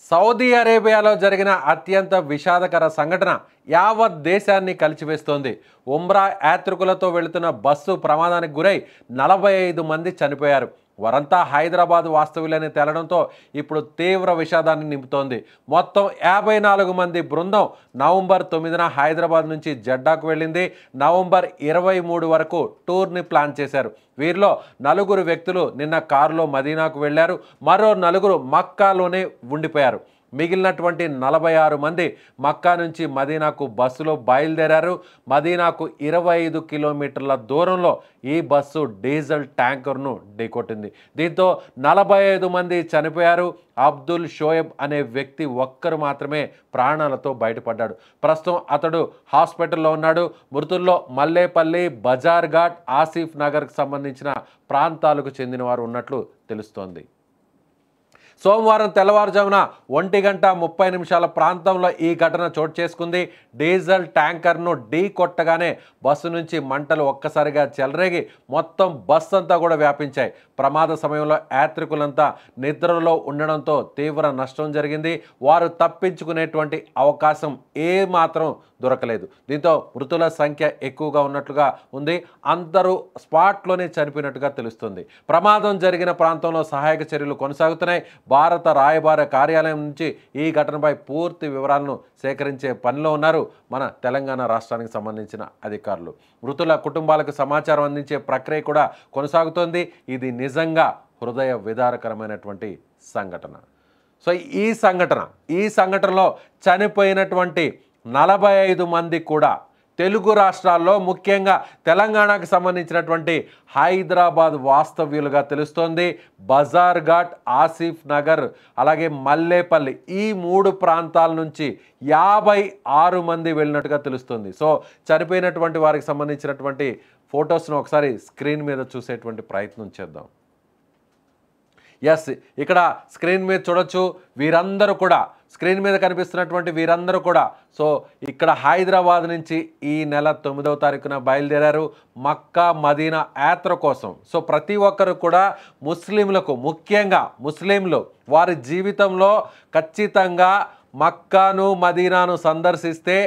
Saudi అరేబియాలో జరిగిన అత్యంత విషాదకర సంఘటన యావత్ దేశాన్ని కలిచివేస్తోంది. ఉమ్రా యాత్రికులతో వెళుతున్న బస్సు ప్రమాదానికి గురై 45 మంది చనిపోయారు. వారంతా హైదరాబాద్ వాస్తవ్యులని తేలడంతో ఇప్పుడు తీవ్ర విషాదాన్ని నింపుతోంది. మొత్తం 54 మంది బృందం నవంబర్ 9న హైదరాబాద్ నుంచి జెడ్డాకు వెళ్ళింది. నవంబర్ 23 వరకు టూర్ని ప్లాన్ చేశారు. వీరిలో 4 వ్యక్తులు నిన్న కారులో మదీనాకు వెళ్లారు. మరో 4 మక్కాలోనే ఉండిపోయారు. మిగిలినటువంటి 46 మంది మక్కా నుంచి మదీనాకు బస్సులో బయలుదేరారు. మదీనాకు 25 కిలోమీటర్ల దూరంలో ఈ బస్సు డీజిల్ ట్యాంకర్ను ఢీకొట్టింది. దీంతో 45 మంది చనిపోయారు. అబ్దుల్ షోయబ్ అనే వ్యక్తి ఒక్కరు మాత్రమే ప్రాణాలతో బయటపడ్డాడు. ప్రస్తుతం అతడు హాస్పిటల్లో ఉన్నాడు. మృతుల్లో మల్లేపల్లి, బజార్ ఘాట్, ఆసిఫ్ నగర్కు సంబంధించిన ప్రాంతాలకు చెందిన వారు ఉన్నట్లు తెలుస్తోంది. సోమవారం తెల్లవారుజామున 1:30 ప్రాంతంలో ఈ ఘటన చోటు చేసుకుంది. డీజిల్ ట్యాంకర్ను ఢీ కొట్టగానే బస్సు నుంచి మంటలు ఒక్కసారిగా చెలరేగి మొత్తం బస్సు అంతా కూడా వ్యాపించాయి. ప్రమాద సమయంలో యాత్రికులంతా నిద్రలో ఉండడంతో తీవ్ర నష్టం జరిగింది. వారు తప్పించుకునేటువంటి అవకాశం ఏమాత్రం దొరకలేదు. దీంతో మృతుల సంఖ్య ఎక్కువగా ఉన్నట్లుగా ఉంది. అందరూ స్పాట్లోనే చనిపోయినట్టుగా తెలుస్తుంది. ప్రమాదం జరిగిన ప్రాంతంలో సహాయక చర్యలు కొనసాగుతున్నాయి. భారత రాయబార కార్యాలయం నుంచి ఈ ఘటనపై పూర్తి వివరాలను సేకరించే పనిలో ఉన్నారు మన తెలంగాణ రాష్ట్రానికి సంబంధించిన అధికారులు. మృతుల కుటుంబాలకు సమాచారం అందించే ప్రక్రియ కూడా కొనసాగుతోంది. ఇది నిజంగా హృదయ విదారకరమైనటువంటి సంఘటన. సో ఈ సంఘటనలో చనిపోయినటువంటి 45 మంది కూడా తెలుగు రాష్ట్రాల్లో ముఖ్యంగా తెలంగాణకు సంబంధించినటువంటి హైదరాబాద్ వాస్తవ్యులుగా తెలుస్తోంది. బజార్ ఘాట్, ఆసిఫ్ నగర్, అలాగే మల్లేపల్లి ఈ 3 ప్రాంతాల నుంచి 56 మంది వెళ్ళినట్టుగా తెలుస్తుంది. సో చనిపోయినటువంటి వారికి సంబంధించినటువంటి ఫొటోస్ను ఒకసారి స్క్రీన్ మీద చూసేటువంటి ప్రయత్నం చేద్దాం. ఎస్, ఇక్కడ స్క్రీన్ మీద చూడొచ్చు. వీరందరూ కూడా స్క్రీన్ మీద కనిపిస్తున్నటువంటి వీరందరూ కూడా సో ఇక్కడ హైదరాబాద్ నుంచి ఈ నెల 9వ తారీఖున బయలుదేరారు మక్కా మదీనా యాత్ర కోసం. సో ప్రతి ఒక్కరు కూడా ముఖ్యంగా ముస్లింలు వారి జీవితంలో ఖచ్చితంగా మక్కాను మదీనాను సందర్శిస్తే,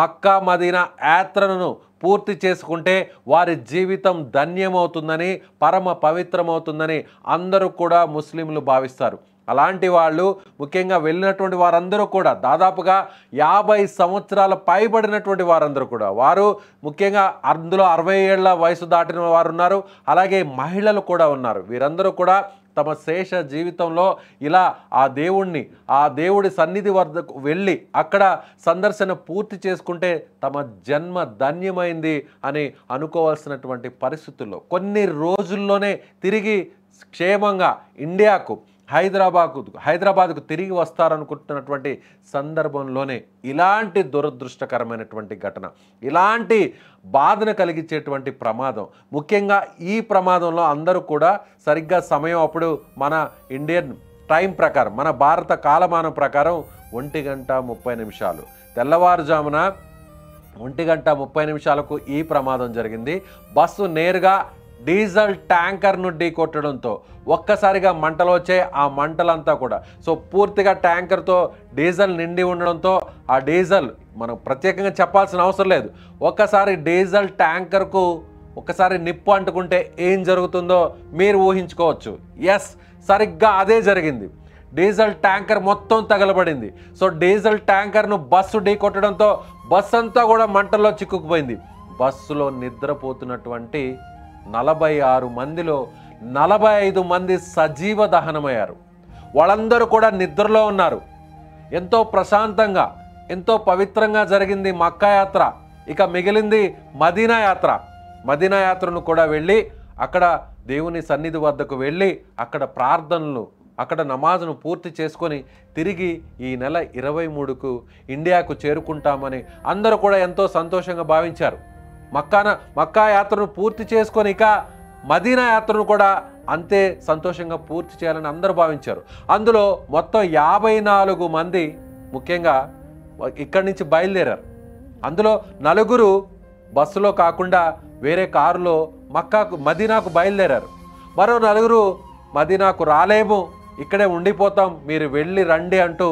మక్కా మదీనా యాత్రను పూర్తి చేసుకుంటే వారి జీవితం ధన్యమవుతుందని, పరమ పవిత్రమవుతుందని అందరూ కూడా ముస్లింలు భావిస్తారు. అలాంటి వాళ్ళు ముఖ్యంగా వెళ్ళినటువంటి వారందరూ కూడా దాదాపుగా 50 సంవత్సరాల పైబడినటువంటి వారందరూ కూడా వారు ముఖ్యంగా అందులో 60 ఏళ్ల వయసు దాటిన వారు ఉన్నారు. అలాగే మహిళలు కూడా ఉన్నారు. వీరందరూ కూడా తమ శేష జీవితంలో ఇలా ఆ దేవుడి సన్నిధి వద్దకు వెళ్ళి అక్కడ సందర్శన పూర్తి చేసుకుంటే తమ జన్మ ధన్యమైంది అని అనుకోవాల్సినటువంటి పరిస్థితుల్లో కొన్ని రోజుల్లోనే తిరిగి క్షేమంగా ఇండియాకు హైదరాబాద్కు తిరిగి వస్తారనుకుంటున్నటువంటి సందర్భంలోనే ఇలాంటి దురదృష్టకరమైనటువంటి ఘటన, ఇలాంటి బాధను కలిగించేటువంటి ప్రమాదం. ముఖ్యంగా ఈ ప్రమాదంలో అందరూ కూడా సరిగ్గా సమయం అప్పుడు మన ఇండియన్ టైం ప్రకారం, మన భారత కాలమానం ప్రకారం 1:30 తెల్లవారుజామున 1:30 ఈ ప్రమాదం జరిగింది. బస్సు నేరుగా డీజిల్ ట్యాంకర్ను ఢీకొట్టడంతో ఒక్కసారిగా మంటలు వచ్చాయి. ఆ మంటలంతా కూడా సో పూర్తిగా ట్యాంకర్తో డీజిల్ నిండి ఉండడంతో ఆ డీజిల్ మనం ప్రత్యేకంగా చెప్పాల్సిన అవసరం లేదు. ఒక్కసారి డీజిల్ ట్యాంకర్కు ఒకసారి నిప్పు అంటుకుంటే ఏం జరుగుతుందో మీరు ఊహించుకోవచ్చు. ఎస్, సరిగ్గా అదే జరిగింది. డీజిల్ ట్యాంకర్ మొత్తం తగలబడింది. సో డీజిల్ ట్యాంకర్ను బస్సు ఢీకొట్టడంతో బస్సు అంతా కూడా మంటల్లో చిక్కుకుపోయింది. బస్సులో నిద్రపోతున్నటువంటి 46 మందిలో 45 మంది సజీవ దహనమయ్యారు. వాళ్ళందరూ కూడా నిద్రలో ఉన్నారు. ఎంతో ప్రశాంతంగా, ఎంతో పవిత్రంగా జరిగింది మక్కా యాత్ర. ఇక మిగిలింది మదీనా యాత్ర. మదీనా యాత్రను కూడా వెళ్ళి అక్కడ దేవుని సన్నిధి వద్దకు వెళ్ళి అక్కడ ప్రార్థనలు, అక్కడ నమాజును పూర్తి చేసుకొని తిరిగి ఈ నెల 23కు ఇండియాకు చేరుకుంటామని అందరూ కూడా ఎంతో సంతోషంగా భావించారు. మక్కా యాత్రను పూర్తి చేసుకొని ఇక మదీనా యాత్రను కూడా అంతే సంతోషంగా పూర్తి చేయాలని అందరూ భావించారు. అందులో మొత్తం 54 మంది ముఖ్యంగా ఇక్కడి నుంచి బయలుదేరారు. అందులో 4 బస్సులో కాకుండా వేరే కారులో మదీనాకు బయలుదేరారు. మరో 4 మదీనాకు రాలేము, ఇక్కడే ఉండిపోతాం, మీరు వెళ్ళి రండి అంటూ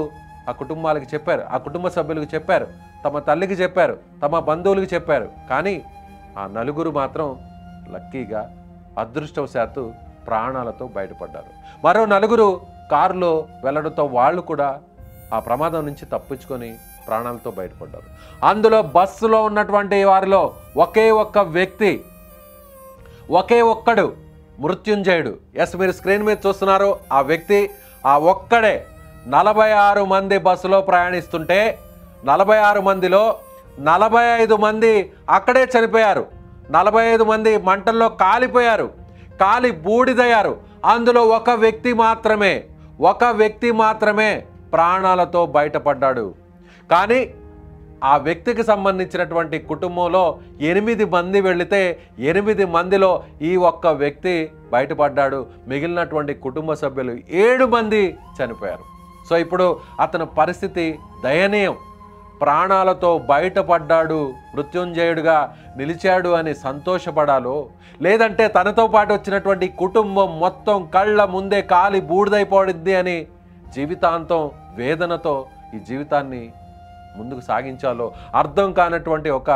ఆ కుటుంబాలకు చెప్పారు, ఆ కుటుంబ సభ్యులకు చెప్పారు, తమ తల్లికి చెప్పారు, తమ బంధువులకు చెప్పారు. కానీ ఆ నలుగురు మాత్రం లక్కీగా అదృష్టవశాత్తు ప్రాణాలతో బయటపడ్డారు. మరో నలుగురు కారులో వెళ్ళడంతో వాళ్ళు కూడా ఆ ప్రమాదం నుంచి తప్పించుకొని ప్రాణాలతో బయటపడ్డారు. అందులో బస్సులో ఉన్నటువంటి వారిలో ఒకే ఒక్క వ్యక్తి, ఒకే ఒక్కడు మృత్యుంజయుడు. ఎస్, మీరు స్క్రీన్ మీద చూస్తున్నారు ఆ వ్యక్తి, ఆ ఒక్కడే. 46 మంది బస్సులో ప్రయాణిస్తుంటే 46 మందిలో 45 మంది అక్కడే చనిపోయారు. 45 మంది మంటల్లో కాలిపోయారు, కాలి బూడిదయ్యారు. అందులో ఒక వ్యక్తి మాత్రమే ప్రాణాలతో బయటపడ్డాడు. కానీ ఆ వ్యక్తికి సంబంధించినటువంటి కుటుంబంలో 8 మంది వెళితే 8 మందిలో ఈ ఒక్క వ్యక్తి బయటపడ్డాడు. మిగిలినటువంటి కుటుంబ సభ్యులు 7 మంది చనిపోయారు. సో ఇప్పుడు అతని పరిస్థితి దయనీయం. ప్రాణాలతో బయటపడ్డాడు, మృత్యుంజయుడుగా నిలిచాడు అని సంతోషపడాలో, లేదంటే తనతో పాటు వచ్చినటువంటి కుటుంబం మొత్తం కళ్ళ ముందే కాలి బూడిదైపోయింది అని జీవితాంతం వేదనతో ఈ జీవితాన్ని ముందుకు సాగించాలో అర్థం కానటువంటి ఒక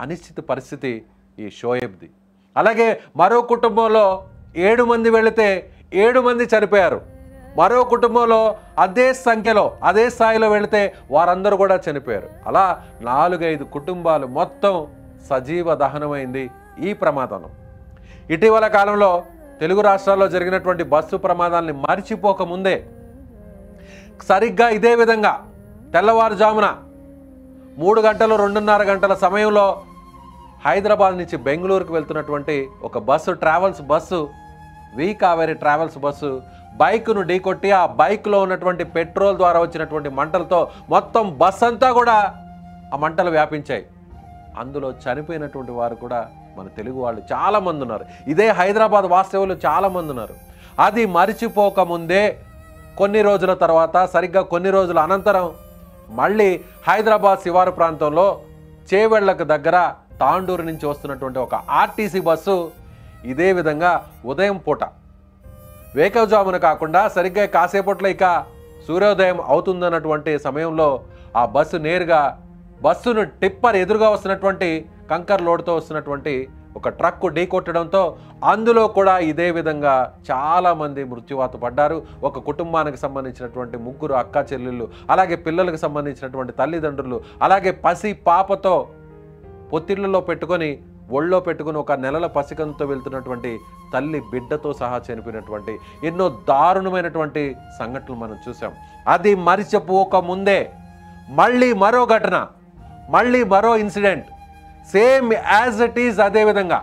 అనిశ్చిత పరిస్థితి ఈ షోయబ్ది. అలాగే మరో కుటుంబంలో 7 మంది వెళితే 7 మంది చనిపోయారు. మరో కుటుంబంలో అదే సంఖ్యలో అదే స్థాయిలో వెళితే వారందరూ కూడా చనిపోయారు. అలా 4-5 కుటుంబాలు మొత్తం సజీవ దహనమైంది ఈ ప్రమాదంలో. ఇటీవల కాలంలో తెలుగు రాష్ట్రాల్లో జరిగినటువంటి బస్సు ప్రమాదాలని మర్చిపోకముందే సరిగ్గా ఇదే విధంగా తెల్లవారుజామున 3 గంటలు 2.5 గంటల సమయంలో హైదరాబాద్ నుంచి బెంగళూరుకు వెళ్తున్నటువంటి ఒక బస్సు, ట్రావెల్స్ బస్సు, వి కావేరి ట్రావెల్స్ బస్సు బైక్ను ఢీకొట్టి ఆ బైక్లో ఉన్నటువంటి పెట్రోల్ ద్వారా వచ్చినటువంటి మంటలతో మొత్తం బస్ అంతా కూడా ఆ మంటలు వ్యాపించాయి. అందులో చనిపోయినటువంటి వారు కూడా మన తెలుగు వాళ్ళు చాలామంది ఉన్నారు. ఇదే హైదరాబాద్ వాస్తవులు చాలామంది ఉన్నారు. అది మరిచిపోకముందే కొన్ని రోజుల తర్వాత, సరిగ్గా కొన్ని రోజుల అనంతరం మళ్ళీ హైదరాబాద్ శివారు ప్రాంతంలో చేవెళ్లకు దగ్గర తాండూరు నుంచి వస్తున్నటువంటి ఒక ఆర్టీసీ బస్సు ఇదే విధంగా ఉదయం పూట వేకువజామున కాకుండా సరిగ్గా కాసేపట్లో ఇక సూర్యోదయం అవుతుందన్నటువంటి సమయంలో ఆ బస్సు నేరుగా బస్సును టిప్పర్ ఎదురుగా వస్తున్నటువంటి కంకర్ లోడ్తో వస్తున్నటువంటి ఒక ట్రక్కు ఢీకొట్టడంతో అందులో కూడా ఇదే విధంగా చాలామంది మృత్యువాత పడ్డారు. ఒక కుటుంబానికి సంబంధించినటువంటి 3 అక్క చెల్లెళ్ళు, అలాగే పిల్లలకు సంబంధించినటువంటి తల్లిదండ్రులు, అలాగే పసి పాపతో పొత్తిళ్లలో పెట్టుకొని ఒళ్ళో పెట్టుకుని 1 నెలల పసికంతో వెళ్తున్నటువంటి తల్లి బిడ్డతో సహా చనిపోయినటువంటి ఎన్నో దారుణమైనటువంటి సంఘటనలు మనం చూసాం. అది మరిచిపోకముందే మళ్ళీ మరో ఘటన, మళ్ళీ మరో incident, same as it is. అదేవిధంగా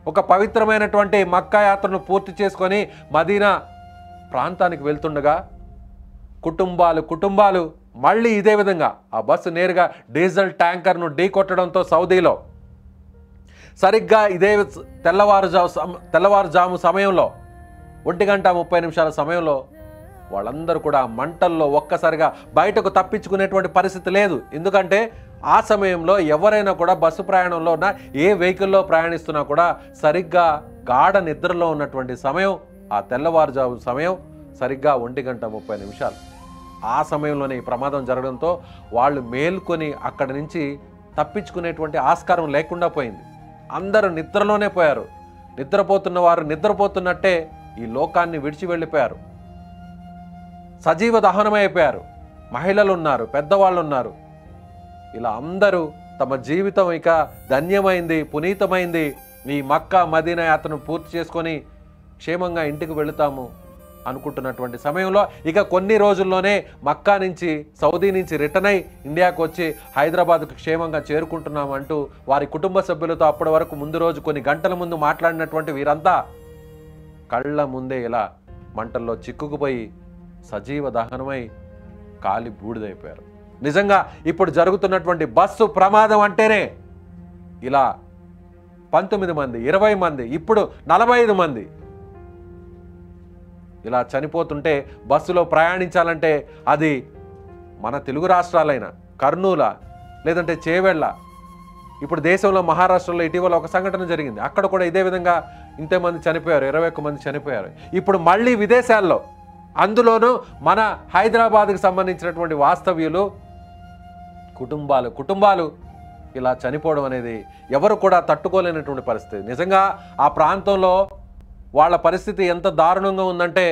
ఒక పవిత్రమైనటువంటి మక్కా యాత్రను పూర్తి చేసుకొని మదీనా ప్రాంతానికి వెళ్తుండగా కుటుంబాలు మళ్ళీ ఇదే విధంగా ఆ బస్సు నేరుగా డీజిల్ ట్యాంకర్ను ఢీకొట్టడంతో సౌదీలో సరిగ్గా ఇదే తెల్లవారుజాము సమయంలో 1:30 సమయంలో వాళ్ళందరూ కూడా మంటల్లో ఒక్కసారిగా బయటకు తప్పించుకునేటువంటి పరిస్థితి లేదు. ఎందుకంటే ఆ సమయంలో ఎవరైనా కూడా బస్సు ప్రయాణంలో ఉన్న ఏ వెహికల్లో ప్రయాణిస్తున్నా కూడా సరిగ్గా గాఢ నిద్రలో ఉన్నటువంటి సమయం ఆ తెల్లవారుజాము సమయం సరిగ్గా 1:30 ఆ సమయంలోనే ఈ ప్రమాదం జరగడంతో వాళ్ళు మేల్కొని అక్కడి నుంచి తప్పించుకునేటువంటి ఆస్కారం లేకుండా పోయింది. అందరూ నిద్రలోనే పోయారు. నిద్రపోతున్న వారు నిద్రపోతున్నట్టే ఈ లోకాన్ని విడిచి వెళ్ళిపోయారు, సజీవ దహనమైపోయారు. మహిళలు ఉన్నారు, పెద్దవాళ్ళు ఉన్నారు. ఇలా అందరూ తమ జీవితం ఇక ధన్యమైంది, పునీతమైంది, ఈ మక్కా మదీనా యాత్రను పూర్తి చేసుకొని క్షేమంగా ఇంటికి వెళుతాము అనుకుంటున్నటువంటి సమయంలో ఇక కొన్ని రోజుల్లోనే మక్కా నుంచి సౌదీ నుంచి రిటర్న్ అయి ఇండియాకు వచ్చి హైదరాబాద్కు క్షేమంగా చేరుకుంటున్నామంటూ వారి కుటుంబ సభ్యులతో అప్పటి వరకు ముందు రోజు కొన్ని గంటల ముందు మాట్లాడినటువంటి వీరంతా కళ్ళ ముందే ఇలా మంటల్లో చిక్కుకుపోయి సజీవ దహనమై కాలి బూడిదైపోయారు. నిజంగా ఇప్పుడు జరుగుతున్నటువంటి బస్సు ప్రమాదం అంటేనే ఇలా 19 మంది, 20 మంది, ఇప్పుడు 45 మంది ఇలా చనిపోతుంటే బస్సులో ప్రయాణించాలంటే అది మన తెలుగు రాష్ట్రాలైన కర్నూలు లేదంటే చేవెళ్ళ ఇప్పుడు దేశంలో మహారాష్ట్రలో ఇటీవల ఒక సంఘటన జరిగింది. అక్కడ కూడా ఇదే విధంగా ఇంతమంది చనిపోయారు, 21 మంది చనిపోయారు. ఇప్పుడు మళ్ళీ విదేశాల్లో, అందులోనూ మన హైదరాబాద్కి సంబంధించినటువంటి వాస్తవ్యులు కుటుంబాలు ఇలా చనిపోవడం అనేది ఎవరు కూడా తట్టుకోలేనటువంటి పరిస్థితి. నిజంగా ఆ ప్రాంతంలో వాళ్ళ పరిస్థితి ఎంత దారుణంగా ఉందంటే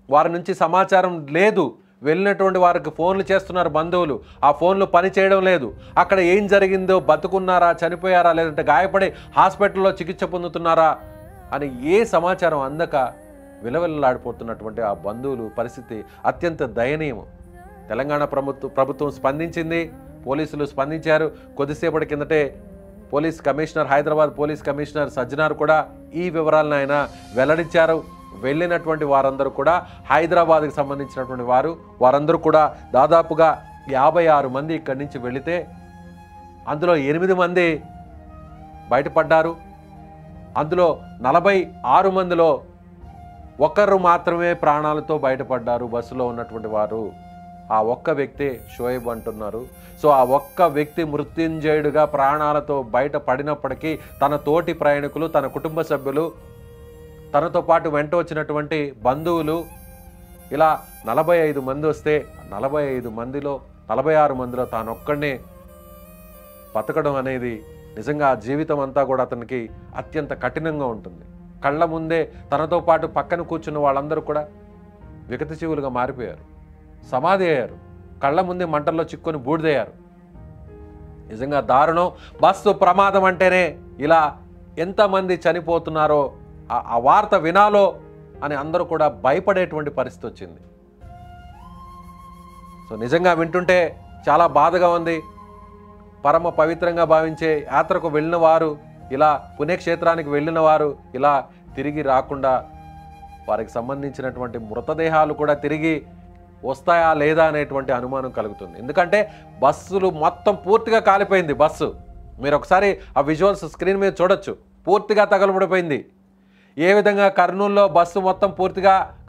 వారి నుంచి సమాచారం లేదు. వెళ్ళినటువంటి వారికి ఫోన్లు చేస్తున్నారు బంధువులు, ఆ ఫోన్లు పని చేయడం లేదు. అక్కడ ఏం జరిగిందో, బతుకున్నారా, చనిపోయారా, లేదంటే గాయపడి హాస్పిటల్లో చికిత్స పొందుతున్నారా అని ఏ సమాచారం అందక విలవిల్లాడిపోతున్నటువంటి ఆ బంధువులు పరిస్థితి అత్యంత దయనీయం. తెలంగాణ ప్రభుత్వం స్పందించింది, పోలీసులు స్పందించారు. కొద్దిసేపటి కిందటే హైదరాబాద్ పోలీస్ కమిషనర్ సజ్జనార్ కూడా ఈ వివరాలను ఆయన వెల్లడించారు. వెళ్ళినటువంటి వారందరూ కూడా హైదరాబాద్కి సంబంధించినటువంటి వారందరూ కూడా దాదాపుగా 56 మంది ఇక్కడి నుంచి వెళితే అందులో 8 మంది బయటపడ్డారు. అందులో 46 మందిలో ఒకరు మాత్రమే ప్రాణాలతో బయటపడ్డారు, బస్సులో ఉన్నటువంటి వారు. ఆ ఒక్క వ్యక్తి షోయబ్ అంటున్నారు. సో ఆ ఒక్క వ్యక్తి మృత్యుంజయుడిగా ప్రాణాలతో బయటపడినప్పటికీ తన తోటి ప్రయాణికులు, తన కుటుంబ సభ్యులు, తనతో పాటు వెంట వచ్చినటువంటి బంధువులు ఇలా 45 మంది వస్తే 46 మందిలో తానొక్కడనే బతకడం అనేది నిజంగా జీవితం అంతా కూడా అతనికి అత్యంత కఠినంగా ఉంటుంది. కళ్ళ ముందే తనతో పాటు పక్కన కూర్చున్న వాళ్ళందరూ కూడా వికతజీవులుగా మారిపోయారు, సమాధి అయ్యారు, కళ్ళ ముందే మంటల్లో చిక్కుని బూడిదయ్యారు. నిజంగా దారుణం. బస్సు ప్రమాదం అంటేనే ఇలా ఎంతమంది చనిపోతున్నారో ఆ వార్త వినాలో అని అందరూ కూడా భయపడేటువంటి పరిస్థితి వచ్చింది. సో నిజంగా వింటుంటే చాలా బాధగా ఉంది. పరమ పవిత్రంగా భావించే యాత్రకు వెళ్ళిన వారు, ఇలా పుణ్యక్షేత్రానికి వెళ్ళిన వారు ఇలా తిరిగి రాకుండా వారికి సంబంధించినటువంటి మృతదేహాలు కూడా తిరిగి వస్తాయా లేదా అనేటువంటి అనుమానం కలుగుతుంది. ఎందుకంటే బస్సులు మొత్తం పూర్తిగా కాలిపోయింది. బస్సు మీరు ఒకసారి ఆ విజువల్స్ స్క్రీన్ మీద చూడొచ్చు, పూర్తిగా తగలబడిపోయింది. ఏ విధంగా కర్నూలులో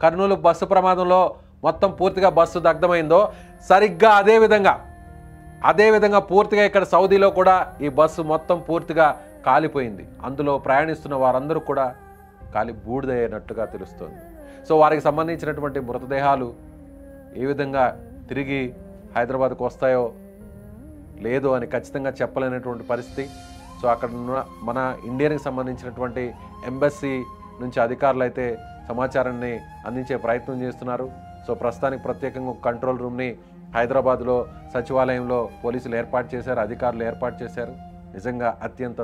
కర్నూలు బస్సు ప్రమాదంలో మొత్తం పూర్తిగా బస్సు దగ్ధమైందో సరిగ్గా అదే విధంగా పూర్తిగా ఇక్కడ సౌదీలో కూడా ఈ బస్సు మొత్తం పూర్తిగా కాలిపోయింది. అందులో ప్రయాణిస్తున్న వారందరూ కూడా కాలి బూడిదయ్యేటట్టుగా తెలుస్తోంది. సో వారికి సంబంధించినటువంటి మృతదేహాలు ఏ విధంగా తిరిగి హైదరాబాద్కు వస్తాయో లేదో అని ఖచ్చితంగా చెప్పలేనటువంటి పరిస్థితి. సో అక్కడ మన ఇండియాకి సంబంధించినటువంటి ఎంబసీ నుంచి అధికారులు అయితే సమాచారాన్ని అందించే ప్రయత్నం చేస్తున్నారు. సో ప్రస్తుతానికి ప్రత్యేకంగా కంట్రోల్ రూమ్ని హైదరాబాద్లో సచివాలయంలో పోలీసులు ఏర్పాటు చేశారు, అధికారులు ఏర్పాటు చేశారు. నిజంగా అత్యంత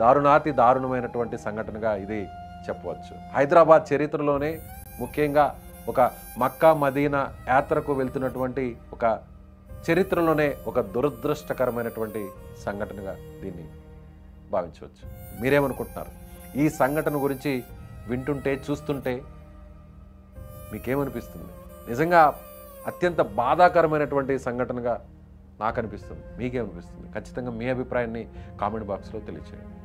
దారుణాతి దారుణమైనటువంటి సంఘటనగా ఇది చెప్పవచ్చు. హైదరాబాద్ చరిత్రలోనే ముఖ్యంగా ఒక మక్కా మదీనా యాత్రకు వెళ్తున్నటువంటి ఒక చరిత్రలోనే ఒక దురదృష్టకరమైనటువంటి సంఘటనగా దీన్ని భావించవచ్చు. మీరేమనుకుంటున్నారు? ఈ సంఘటన గురించి వింటుంటే, చూస్తుంటే మీకేమనిపిస్తుంది? నిజంగా అత్యంత బాధాకరమైనటువంటి సంఘటనగా నాకు అనిపిస్తుంది. మీకేమనిపిస్తుంది? ఖచ్చితంగా మీ అభిప్రాయాన్ని కామెంట్ బాక్స్లో తెలియచేయండి.